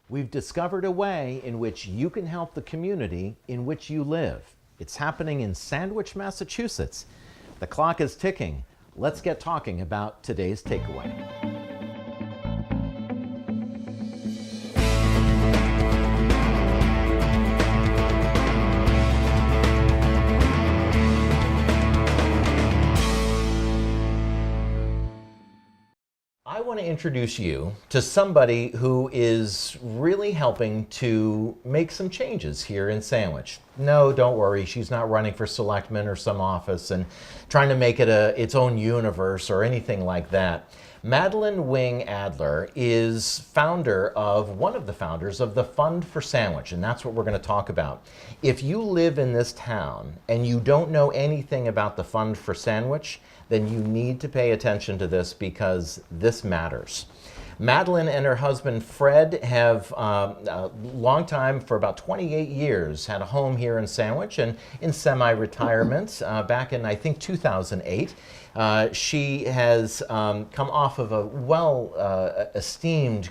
We've discovered a way in which you can help the community in which you live. It's happening in Sandwich, Massachusetts. The clock is ticking. Let's get talking about today's takeaway. I want to introduce you to somebody who is really helping to make some changes here in Sandwich. No, don't worry, she's not running for selectman or some office and trying to make it its own universe or anything like that. Madeline Wing Adler is one of the founders of the Fund for Sandwich, and that's what we're going to talk about. If you live in this town and you don't know anything about the Fund for Sandwich, then you need to pay attention to this because this matters. Madeline and her husband Fred have a long time, for about 28 years, had a home here in Sandwich and in semi-retirement back in, I think, 2008. She has come off of a well-esteemed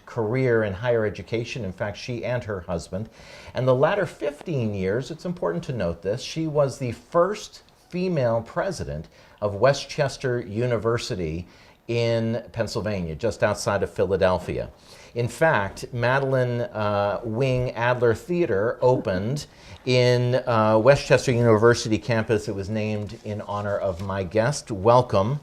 career in higher education. In fact, she and her husband. And the latter 15 years, it's important to note this, she was the first female president of Westchester University in Pennsylvania, just outside of Philadelphia. In fact, Madeline Wing Adler Theater opened in Westchester University campus. It was named in honor of my guest. Welcome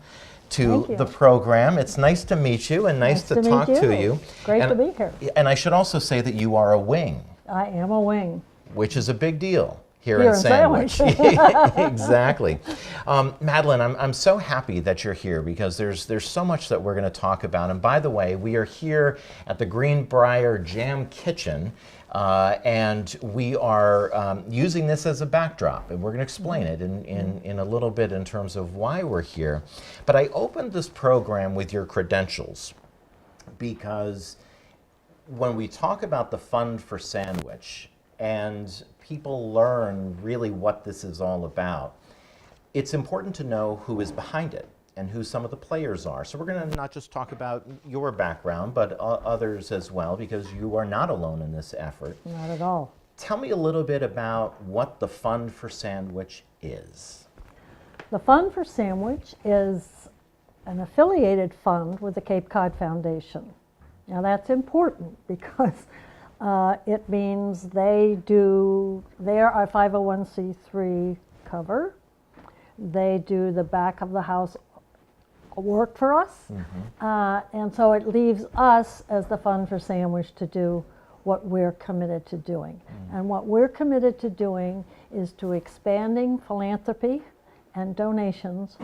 to the program. It's nice to meet you and nice to talk to you. Great to be here. And I should also say that you are a wing. I am a wing. Which is a big deal. Here in Sandwich. Exactly. Madeline, I'm so happy that you're here because there's so much that we're going to talk about. And by the way, we are here at the Greenbrier Jam Kitchen, and we are using this as a backdrop, and we're going to explain it in a little bit in terms of why we're here. But I opened this program with your credentials because when we talk about the Fund for Sandwich, and people learn really what this is all about, it's important to know who is behind it and who some of the players are. So we're going to not just talk about your background, but others as well, because you are not alone in this effort. Not at all. Tell me a little bit about what the Fund for Sandwich is. The Fund for Sandwich is an affiliated fund with the Cape Cod Foundation. Now that's important because it means they're our 501c3 cover. They do the back of the house work for us. And so it leaves us as the Fund for Sandwich to do what we're committed to doing. And what we're committed to doing is to expanding philanthropy and donations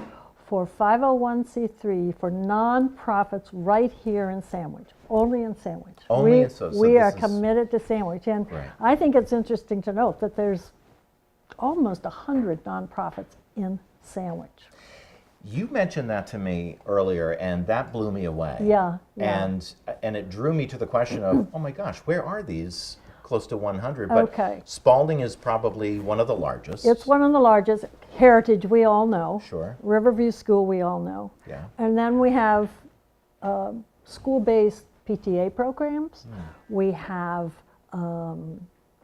for 501c3 for nonprofits right here in Sandwich, only in Sandwich. We are committed to Sandwich, and I think it's interesting to note that there's almost 100 nonprofits in Sandwich. You mentioned that to me earlier, and that blew me away. Yeah. And it drew me to the question of, oh my gosh, where are these? Close to 100, but Spalding is probably one of the largest. It's one of the largest. Heritage, we all know. Sure. Riverview School, we all know. Yeah. And then we have school-based PTA programs. We have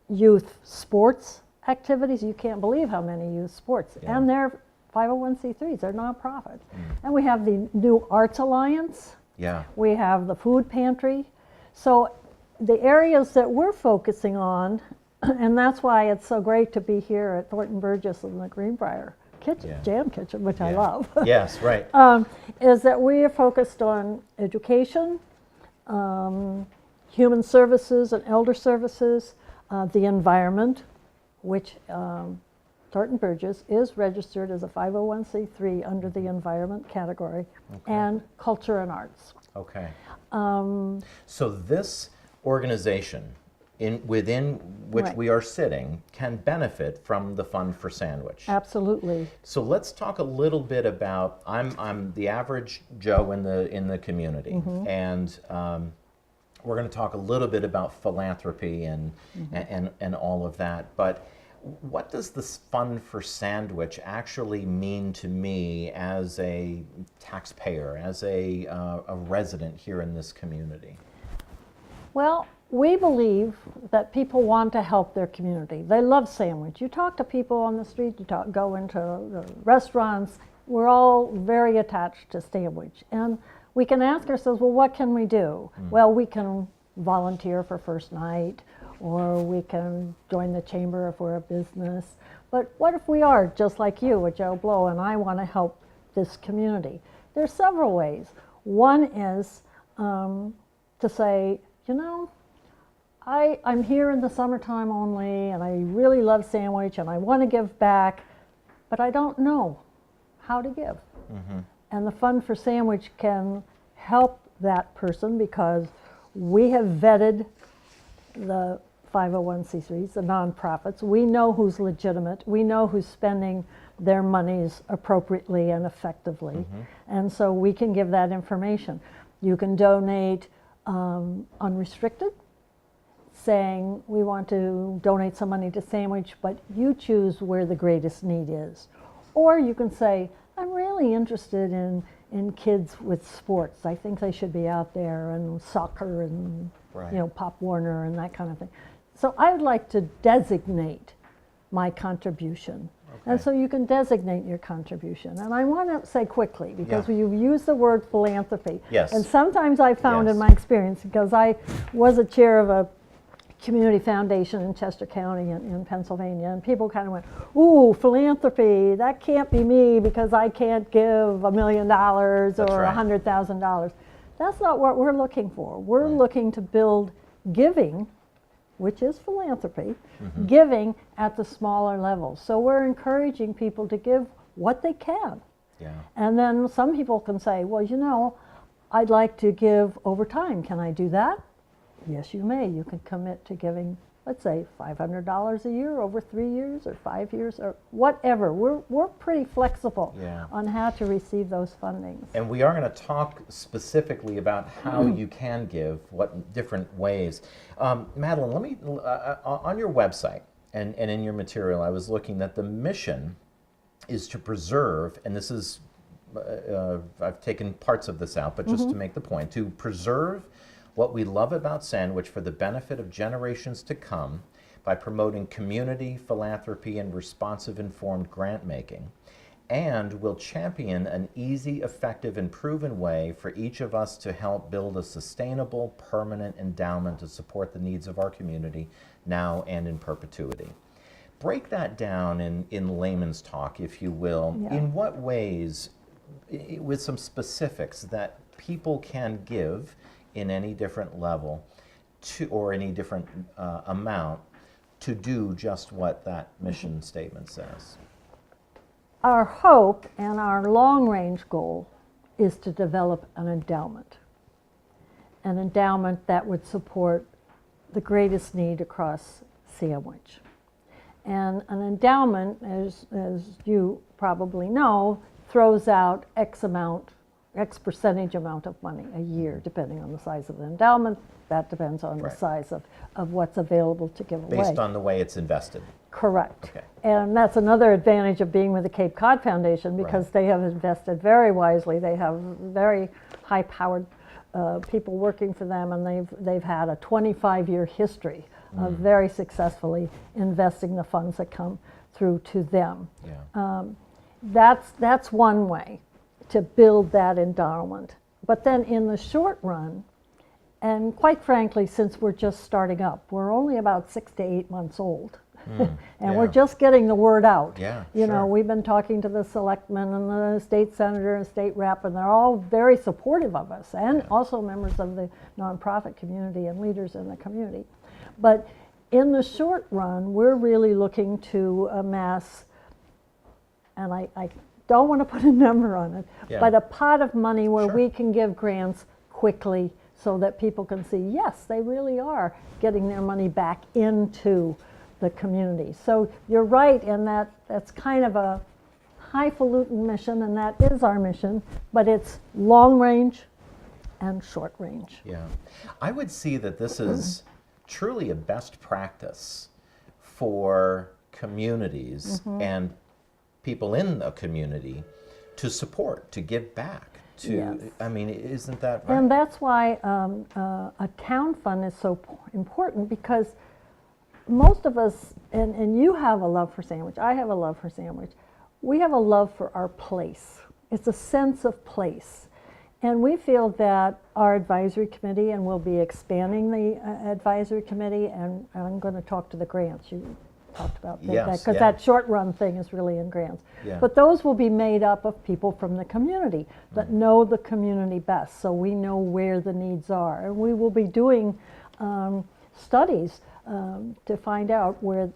youth sports activities. You can't believe how many youth sports. Yeah. And they're 501c3s, they're nonprofits. And we have the New Arts Alliance. Yeah. We have the food pantry. So the areas that we're focusing on, and that's why it's so great to be here at Thornton Burgess in the Greenbrier Kitchen, Jam Kitchen, which I love. Yes, right. Is that we are focused on education, human services and elder services, the environment, which Thornton Burgess is registered as a 501c3 under the environment category, and culture and arts. Okay. So this organization within which we are sitting can benefit from the Fund for Sandwich. Absolutely. So let's talk a little bit about, I'm the average Joe in the community, and we're going to talk a little bit about philanthropy and all of that, but what does this Fund for Sandwich actually mean to me as a taxpayer, as a resident here in this community? Well, we believe that people want to help their community. They love Sandwich. You talk to people on the street, go into restaurants, we're all very attached to Sandwich. And we can ask ourselves, well, what can we do? Well, we can volunteer for first night, or we can join the chamber if we're a business. But what if we are just like you, a Joe Blow, and I want to help this community? There's several ways. One is to say, you know, I'm here in the summertime only, and I really love Sandwich, and I want to give back, but I don't know how to give. And the Fund for Sandwich can help that person, because we have vetted the 501c3s, the nonprofits. We know who's legitimate. We know who's spending their monies appropriately and effectively. And so we can give that information. You can donate unrestricted, saying we want to donate some money to Sandwich, but you choose where the greatest need is. Or you can say, I'm really interested in kids with sports. I think they should be out there, and soccer and you know, Pop Warner and that kind of thing. So I would like to designate my contribution. And so you can designate your contribution. And I want to say quickly, because you've used the word philanthropy. And sometimes I found in my experience, because I was a chair of a community foundation in Chester County in Pennsylvania, and people kind of went, ooh, philanthropy, that can't be me because I can't give $1 million or $100,000. That's not what we're looking for. We're looking to build giving, which is philanthropy, giving at the smaller levels. So we're encouraging people to give what they can. And then some people can say, well, you know, I'd like to give over time. Can I do that? Yes, you may. You can commit to giving, let's say, $500 a year over 3 years or 5 years or whatever. We're pretty flexible on how to receive those fundings. And we are going to talk specifically about how you can give, what different ways. Madeline, let me, on your website and in your material, I was looking that the mission is to preserve, and this is, I've taken parts of this out, but just to make the point, to preserve what we love about Sandwich for the benefit of generations to come by promoting community, philanthropy, and responsive informed grant making, and will champion an easy, effective, and proven way for each of us to help build a sustainable, permanent endowment to support the needs of our community now and in perpetuity. Break that down in layman's talk, if you will. In what ways, with some specifics, that people can give in any different level to, or any different amount, to do just what that mission statement says? Our hope and our long-range goal is to develop an endowment that would support the greatest need across Sandwich. And an endowment, as you probably know, throws out X percentage amount of money a year, depending on the size of the endowment. That depends on the size of what's available to give away. Based on the way it's invested. Correct. And that's another advantage of being with the Cape Cod Foundation, because they have invested very wisely. They have very high-powered people working for them, and they've had a 25-year history of very successfully investing the funds that come through to them. That's one way to build that endowment. But then in the short run, and quite frankly, since we're just starting up, we're only about 6 to 8 months old. And we're just getting the word out. You know, we've been talking to the selectmen and the state senator and state rep, and they're all very supportive of us, and also members of the nonprofit community and leaders in the community. But in the short run, we're really looking to amass, and I don't want to put a number on it, but a pot of money where we can give grants quickly, so that people can see, yes, they really are getting their money back into the community. So you're right in that that's kind of a highfalutin mission, and that is our mission, but it's long range and short range. I would see that this is truly a best practice for communities and people in the community to support, to give back. to, Yes. I mean, isn't that right? And that's why a town fund is so important, because most of us, and you have a love for Sandwich, I have a love for Sandwich, we have a love for our place. It's a sense of place. And we feel that our advisory committee, and we'll be expanding the advisory committee, and I'm going to talk to the grants. You talked about that, Yes, because yeah. that short run thing is really in grants. Yeah. But those will be made up of people from the community that know the community best, so we know where the needs are. And we will be doing studies to find out where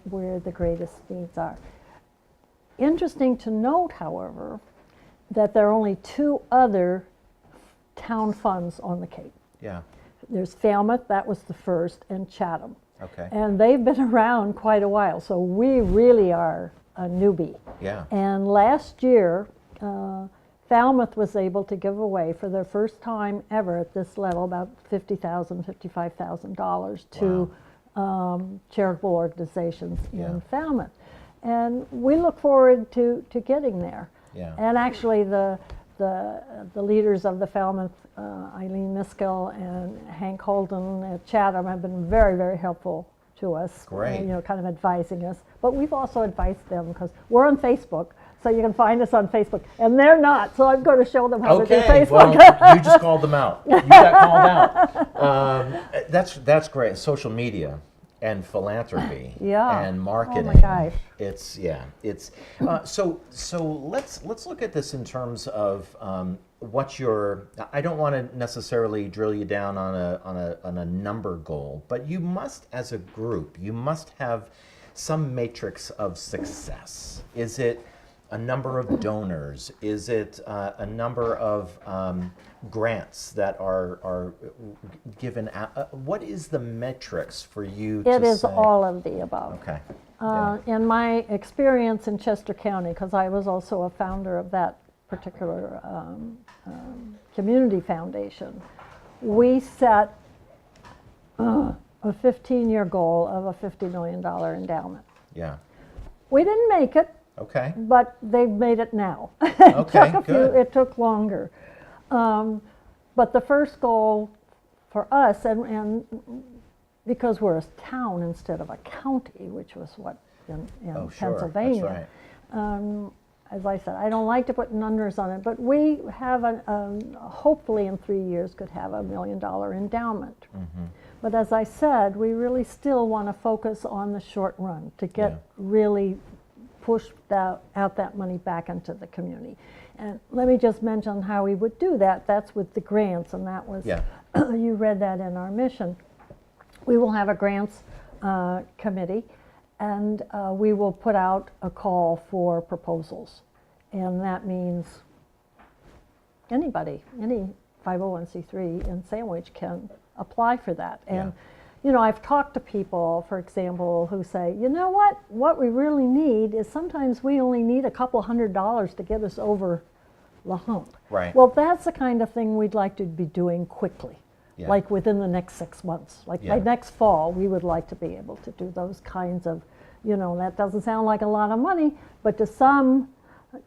the greatest needs are. Interesting to note, however, that there are only two other town funds on the Cape. Yeah, There's Falmouth, that was the first, and Chatham. okay. And they've been around quite a while, so we really are a newbie. Yeah, And last year, Falmouth was able to give away, for their first time ever at this level, about $50,000, $55,000 to charitable organizations Yeah. in Falmouth. And we look forward to getting there. yeah. And actually, the leaders of the Falmouth, Eileen Miskell and Hank Holden at Chatham, have been very, very helpful to us. Great. You know, kind of advising us. But we've also advised them, because we're on Facebook, so you can find us on Facebook, and they're not. So I'm going to show them how to do Okay, Facebook. well, you just called them out. You got called out. That's great. Social media and philanthropy Yeah. and Oh marketing. my gosh. It's so let's look at this in terms of what your. I don't want to necessarily drill you down on a number goal, but you must, as a group, you must have some matrix of success. Is it a number of donors? Is it a number of grants that are given out? What is the metrics for you It to is say? all of the above. Okay. In my experience in Chester County, because I was also a founder of that particular community foundation, we set a 15-year goal of a $50 million endowment. Yeah. We didn't make it, Okay. but they've made it now. Okay, good. It took longer. But the first goal for us, and because we're a town instead of a county, which was what in Oh, sure. Pennsylvania. That's right. As I said, I don't like to put numbers on it, but we have hopefully in 3 years could have $1 million endowment. Mm-hmm. But as I said, we really still want to focus on the short run to get Yeah. really push out that money back into the community. And let me just mention how we would do that. That's with the grants, and that was, Yeah. you read that in our mission. We will have a grants committee, and we will put out a call for proposals. And that means anybody, any 501c3 in Sandwich can apply for that. And you know, I've talked to people, for example, who say, you know what we really need is sometimes we only need a couple $100 to get us over the hump. Right. Well, that's the kind of thing we'd like to be doing quickly, Yeah. like within the next 6 months. Like by Yeah. next fall, we would like to be able to do those kinds of, you know, that doesn't sound like a lot of money, but to some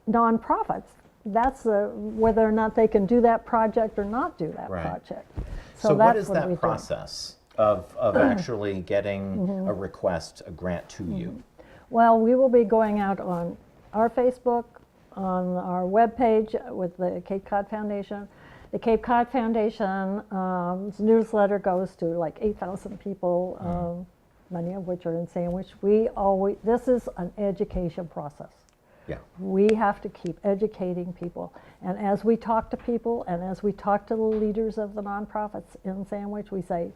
nonprofits, that's whether or not they can do that project or not do that Right. project. So what that's is we that do. process of actually getting Mm-hmm. a request, a grant to you? Well, we will be going out on our Facebook, on our webpage with the Cape Cod Foundation. The Cape Cod Foundation's newsletter goes to like 8,000 people, many of which are in Sandwich. This is an education process. Yeah. We have to keep educating people. And as we talk to people and as we talk to the leaders of the nonprofits in Sandwich, we say,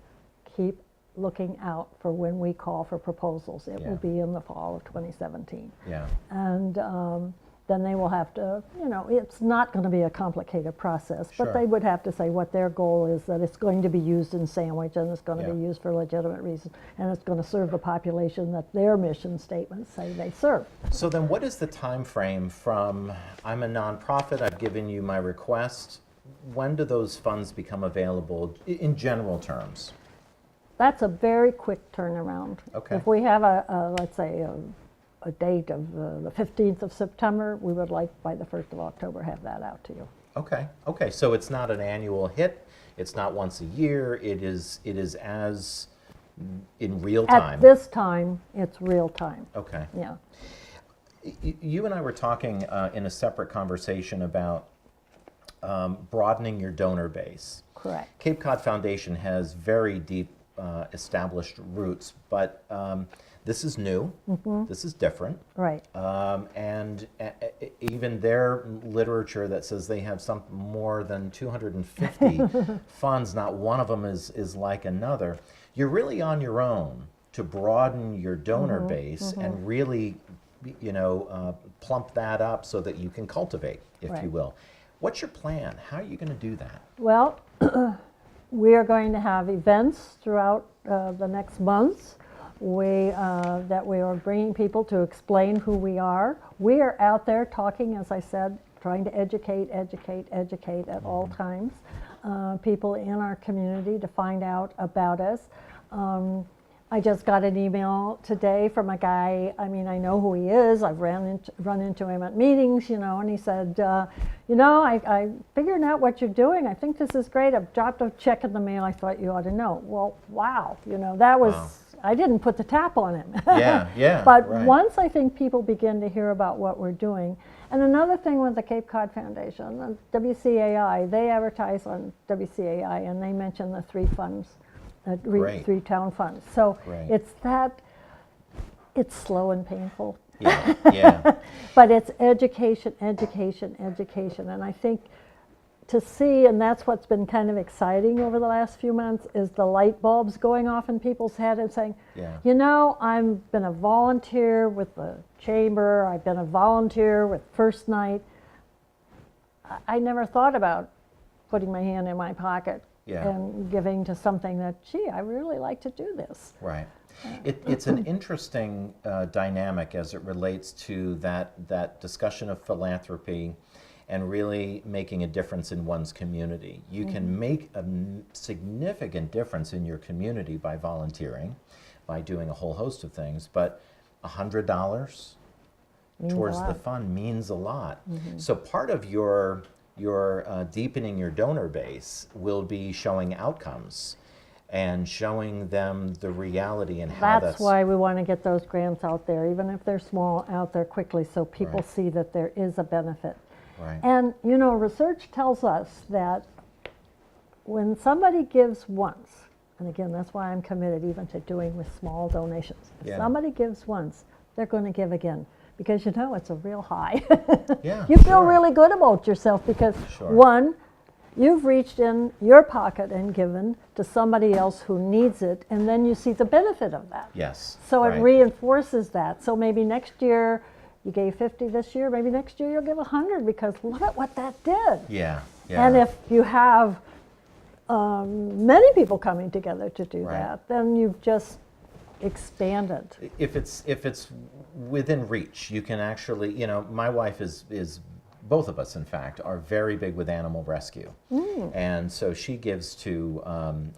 keep looking out for when we call for proposals. It Yeah. will be in the fall of 2017. Yeah. And then they will have to, you know, it's not going to be a complicated process, Sure. but they would have to say what their goal is, that it's going to be used in Sandwich and it's going to Yeah. be used for legitimate reasons, and it's going to serve the population that their mission statements say they serve. So then what is the time frame from I'm a nonprofit, I've given you my request, when do those funds become available in general terms? That's a very quick turnaround. Okay. If we have let's say, a date of the 15th of September, we would like by the 1st of October have that out to you. Okay. Okay. So it's not an annual hit. It's not once a year. It is as in real time. At this time, it's real time. Okay. Yeah. You and I were talking in a separate conversation about broadening your donor base. Correct. Cape Cod Foundation has very deep established roots, but this is new. This is different. Right. And even their literature that says they have some more than 250 funds, not one of them is like another. You're really on your own to broaden your donor base and really, plump that up so that you can cultivate, if you Right. will. What's your plan? How are you going to do that? Well, we are going to have events throughout the next months. That we are bringing people to explain who we are. We are out there talking, as I said, trying to educate at all times. People in our community to find out about us. I just got an email today from a guy, I mean, I know who he is, I've run into him at meetings, and he said, I figured out what you're doing, I think this is great, I've dropped a check in the mail, I thought you ought to know. Well, wow, that was, Wow. I didn't put the tap on him. Yeah. But right. once I think people begin to hear about what we're doing, and another thing with the Cape Cod Foundation, WCAI, they advertise on WCAI and they mention the three funds, Great. three town funds. So Great. it's slow and painful. Yeah. But it's education. And I think to see, and that's what's been kind of exciting over the last few months, is the light bulbs going off in people's head and saying, Yeah. I've been a volunteer with the chamber, I've been a volunteer with First Night. I never thought about putting my hand in my pocket Yeah. and giving to something that, I really like to do this. Right. It's an interesting dynamic as it relates to that discussion of philanthropy and really making a difference in one's community. You can make a significant difference in your community by volunteering, by doing a whole host of things, but $100 towards the fund means a lot. So part of your deepening your donor base will be showing outcomes and showing them the reality and how That's why we want to get those grants out there, even if they're small, out there quickly so people Right. see that there is a benefit. Right. And research tells us that when somebody gives once, and again, that's why I'm committed even to doing with small donations. If Yeah. somebody gives once, they're going to give again because it's a real high. Yeah, You feel sure. really good about yourself because Sure. one, you've reached in your pocket and given to somebody else who needs it, and then you see the benefit of that. Yes. So right. it reinforces that. So maybe next year, you gave 50 this year, maybe next year you'll give 100 because look at what that did. Yeah. Yeah. And if you have many people coming together to do Right. that, then you've just expanded. If it's within reach, you can actually, my wife is both of us, in fact, are very big with animal rescue. And so she gives to,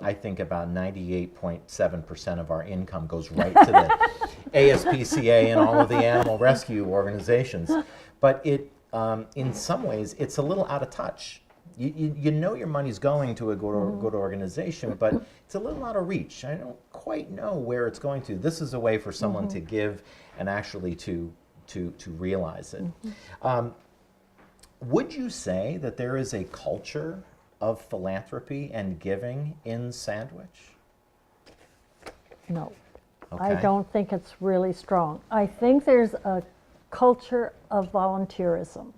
I think about 98.7% of our income goes right to the ASPCA and all of the animal rescue organizations. But in some ways, it's a little out of touch. You know your money's going to a good organization, but it's a little out of reach. I don't quite know where it's going to. This is a way for someone to give and actually to realize it. Would you say that there is a culture of philanthropy and giving in Sandwich? No, Okay. I don't think it's really strong. I think there's a culture of volunteerism.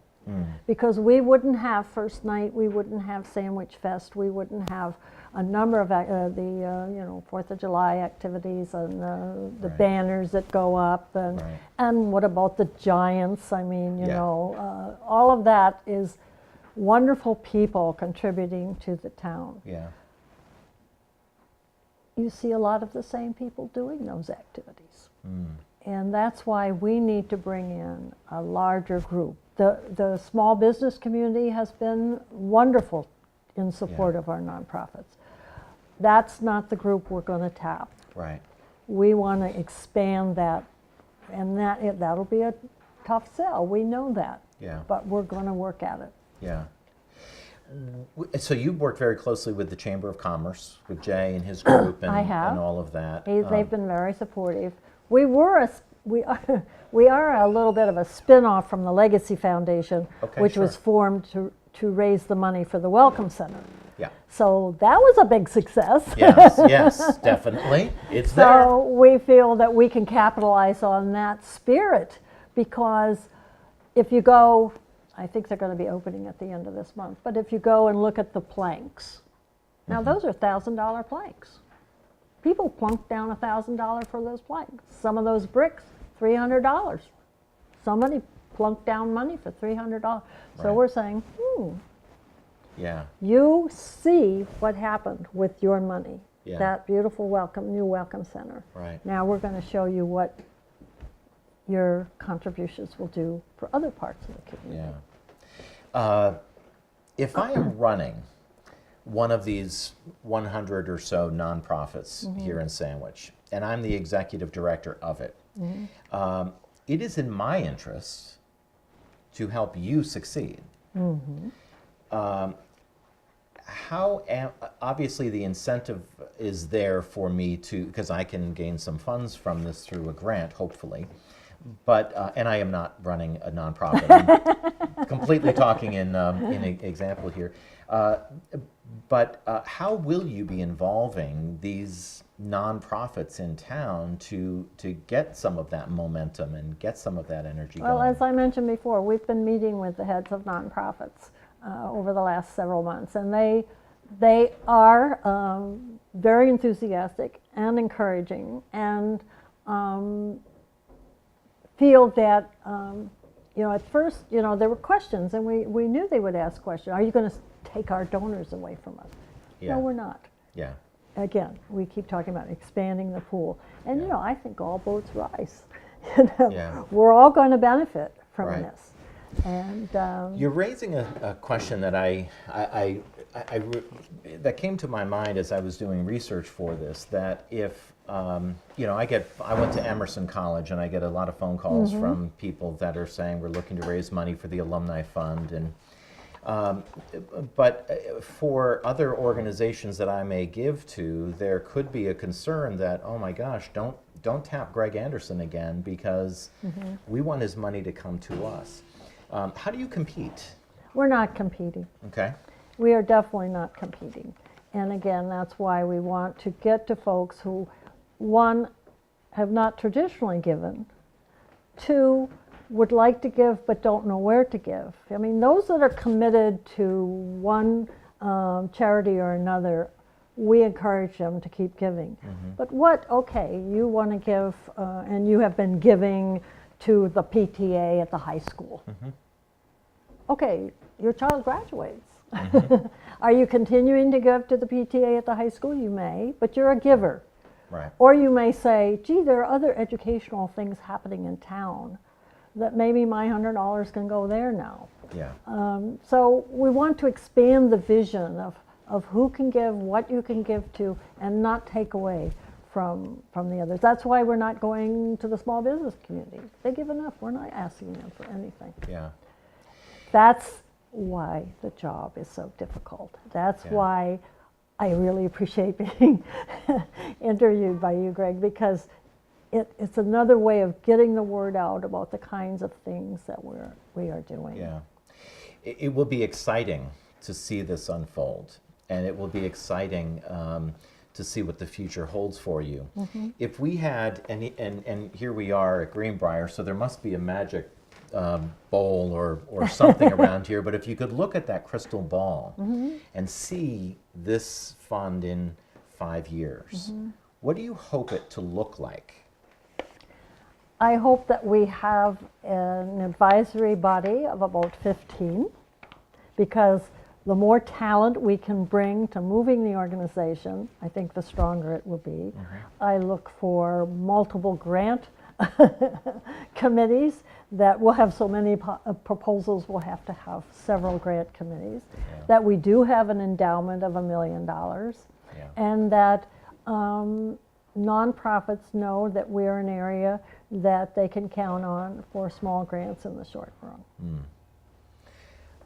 Because we wouldn't have First Night, we wouldn't have Sandwich Fest, we wouldn't have a number of the 4th of July activities and the Right. banners that go up, and Right. and what about the Giants? I mean, Yeah. all of that is wonderful people contributing to the town. Yeah. You see a lot of the same people doing those activities. And that's why we need to bring in a larger group. The small business community has been wonderful in support Yeah. of our nonprofits. That's not the group we're going to tap. Right. We want to expand that, and that'll be a tough sell. We know that, Yeah. but we're going to work at it. Yeah. So you worked very closely with the Chamber of Commerce, with Jay and his group, and, I have. and all of that. They've been very supportive. We were we are a little bit of a spin-off from the Legacy Foundation, Okay, which sure. was formed to raise the money for the Welcome Center. Yeah. So that was a big success. Yes, yes, definitely. It's there. So we feel that we can capitalize on that spirit, because if you go, I think they're going to be opening at the end of this month, but if you go and look at the planks, now those are $1,000 planks. People plunk down $1,000 for those planks. Some of those bricks, $300. Somebody plunked down money for $300. So Right. we're saying, Yeah. you see what happened with your money. Yeah. That beautiful new welcome center. Right. Now we're going to show you what your contributions will do for other parts of the community. Yeah. If I am running one of these 100 or so nonprofits here in Sandwich, and I'm the executive director of it, it is in my interest to help you succeed. Obviously the incentive is there for me to, because I can gain some funds from this through a grant, hopefully. But and I am not running a nonprofit. I'm completely talking in example here. But how will you be involving these nonprofits in town to get some of that momentum and get some of that energy Well, going? as I mentioned before, we've been meeting with the heads of nonprofits over the last several months, and they are very enthusiastic and encouraging, and feel that, at first, there were questions, and we knew they would ask questions. Are you going to take our donors away from us? Yeah. No, we're not. Yeah. Again, we keep talking about expanding the pool. And, Yeah. I think all boats rise. Yeah. We're all going to benefit from Right. this. And You're raising a question that that came to my mind as I was doing research for this. That if I went to Emerson College, and I get a lot of phone calls from people that are saying we're looking to raise money for the alumni fund, and but for other organizations that I may give to, there could be a concern that, oh my gosh, don't tap Greg Anderson again, because we want his money to come to us. How do you compete? we're not competing. Okay. We are definitely not competing. And again, that's why we want to get to folks who, one, have not traditionally given, two, would like to give but don't know where to give. I mean, those that are committed to one charity or another, we encourage them to keep giving. But you want to give, and you have been giving to the PTA at the high school. Okay, your child graduates. Are you continuing to give to the PTA at the high school? You may, but you're a giver. Right. Or you may say, gee, there are other educational things happening in town that maybe my $100 can go there now. Yeah. So we want to expand the vision of who can give, what you can give to, and not take away from the others. That's why we're not going to the small business community. They give enough. We're not asking them for anything. Yeah. That's why the job is so difficult. That's Yeah. why I really appreciate being interviewed by you, Greg, because it's another way of getting the word out about the kinds of things that we are doing. Yeah. It will be exciting to see this unfold, and it will be exciting to see what the future holds for you. If we had, and here we are at Greenbrier, so there must be a magic bowl or something around here, but if you could look at that crystal ball and see this fund in 5 years, what do you hope it to look like? I hope that we have an advisory body of about 15, because the more talent we can bring to moving the organization, I think the stronger it will be. I look for multiple grant committees that will have so many proposals, we'll have to have several grant committees, that we do have an endowment of $1 million, and that nonprofits know that we're an area that they can count on for small grants in the short run.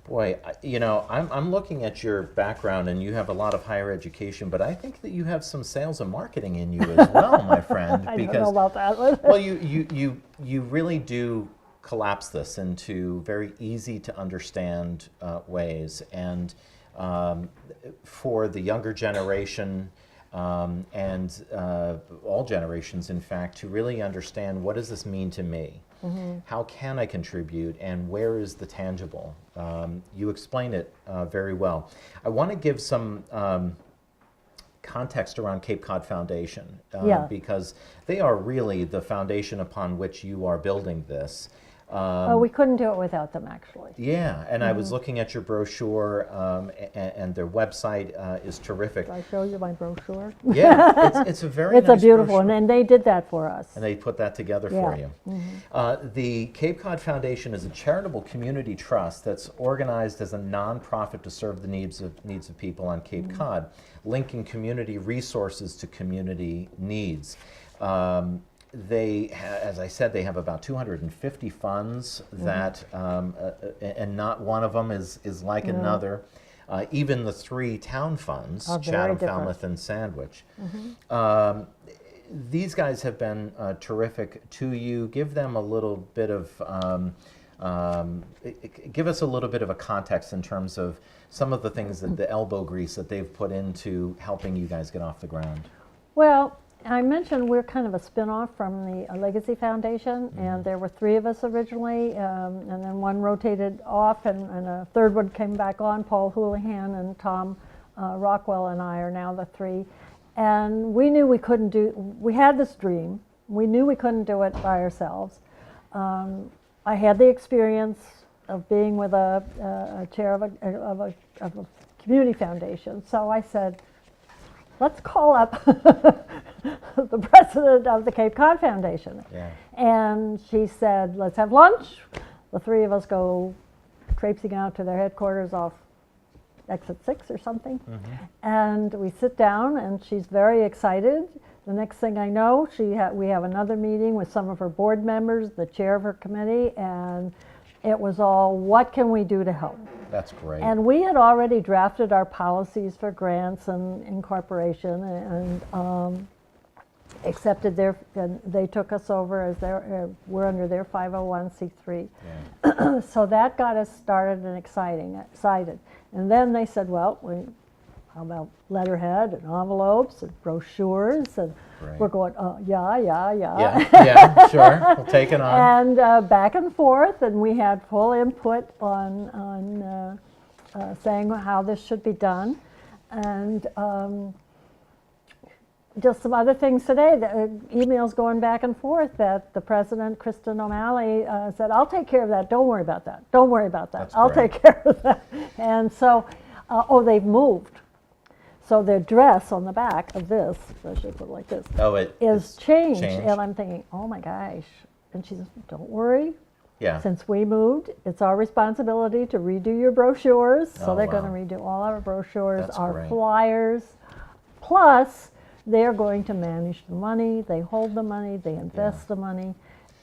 Boy, you know, I'm looking at your background, and you have a lot of higher education, but I think that you have some sales and marketing in you as well, my friend. I don't know about that one. Well, you really do collapse this into very easy to understand ways, and for the younger generation. And all generations, in fact, to really understand what does this mean to me? How can I contribute, and where is the tangible? You explain it very well. I want to give some context around Cape Cod Foundation Yeah. because they are really the foundation upon which you are building this. We couldn't do it without them, actually. Yeah, and I was looking at your brochure, and their website is terrific. Did I show you my brochure? Yeah, it's a very It's nice a beautiful brochure. one, and they did that for us. And they put that together for Yeah. you. The Cape Cod Foundation is a charitable community trust that's organized as a nonprofit to serve the needs of people on Cape Cod, linking community resources to community needs. As I said, they have about 250 funds that, and not one of them is like another. Even the three town funds, Are very Chatham, different. Falmouth, and Sandwich. These guys have been terrific to you. Give them a little bit of, give us a little bit of a context in terms of some of the things that the elbow grease that they've put into helping you guys get off the ground. Well, I mentioned we're kind of a spin-off from the Legacy Foundation, and there were three of us originally, and then one rotated off, and a third one came back on. Paul Houlihan and Tom Rockwell and I are now the three. And we knew we couldn't we had this dream. We knew we couldn't do it by ourselves. I had the experience of being with a chair of a community foundation, so I said, let's call up the president of the Cape Cod Foundation. Yeah. And she said, let's have lunch. The three of us go traipsing out to their headquarters off exit 6 or something. And we sit down, and she's very excited. The next thing I know, we have another meeting with some of her board members, the chair of her committee, and it was all, what can we do to help? That's great. And we had already drafted our policies for grants and incorporation, and accepted and they took us over as we're under their 501c3. Yeah. So that got us started and excited. And then they said, well, how about letterhead and envelopes and brochures? And Right. we're going, yeah. Yeah, sure. We'll take it on. And back and forth, and we had full input on saying how this should be done. And just some other things today, emails going back and forth that the president, Kristen O'Malley, said, I'll take care of that. Don't worry about that. Don't worry about that. That's I'll great. take care of that. And so, they've moved. So the address on the back of this, I should put it like this, Oh, is it's changed. And I'm thinking, oh my gosh. And she says, don't worry. Yeah. Since we moved, it's our responsibility to redo your brochures. So Oh, they're wow. going to redo all our brochures, That's our great. flyers. Plus, they're going to manage the money. They hold the money. They invest the money.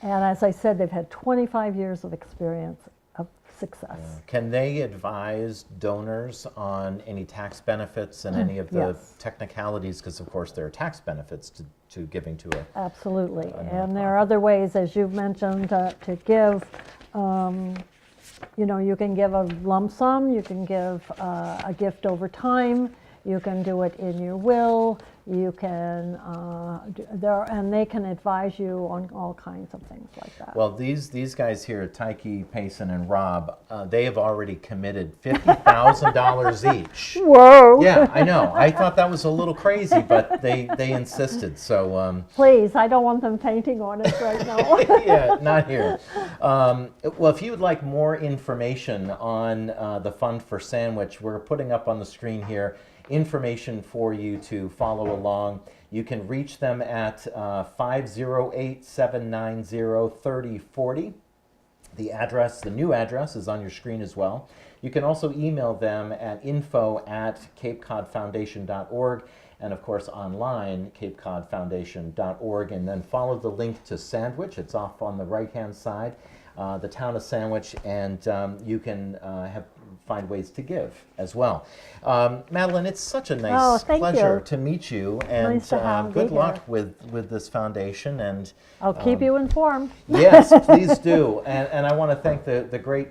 And as I said, they've had 25 years of experience of success. Can they advise donors on any tax benefits and any of the Yes. technicalities? Because, of course, there are tax benefits to giving to it. Absolutely. And there are other ways, as you've mentioned, to give. You can give a lump sum. You can give a gift over time. You can do it in your will. You can, and they can advise you on all kinds of things like that. Well, these guys here, Tyke, Payson, and Rob, they have already committed $50,000 each. Whoa! Yeah, I know. I thought that was a little crazy, but they insisted. So Please, I don't want them painting on us right now. yeah, not here. Well, if you would like more information on the Fund for Sandwich, we're putting up on the screen here information for you to follow along. You can reach them at 508-790-3040. The new address is on your screen as well. You can also email them at info@capecodfoundation.org, and of course online, capecodfoundation.org, and then follow the link to Sandwich. It's off on the right-hand side, the town of Sandwich, and you can find ways to give as well. Madeline, it's such a Oh, nice thank pleasure you. to meet you, and Nice to be good luck here. with this foundation. And I'll keep you informed. yes, please do. And I want to thank the great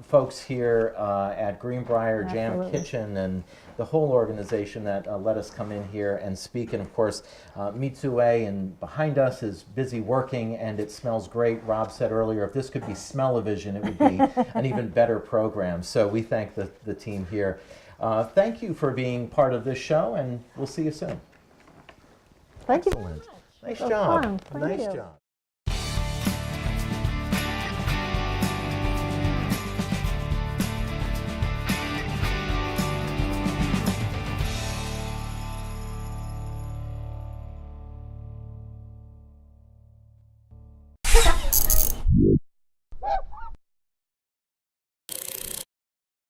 folks here at Greenbrier Jam Absolutely. Kitchen and the whole organization that let us come in here and speak. And of course, Mitsue and behind us is busy working, and it smells great. Rob said earlier, if this could be smell-o-vision, it would be an even better program. So we thank the team here. Thank you for being part of this show, and we'll see you soon. Thank you. Excellent. Nice That was job. fun. Thank Nice you. job.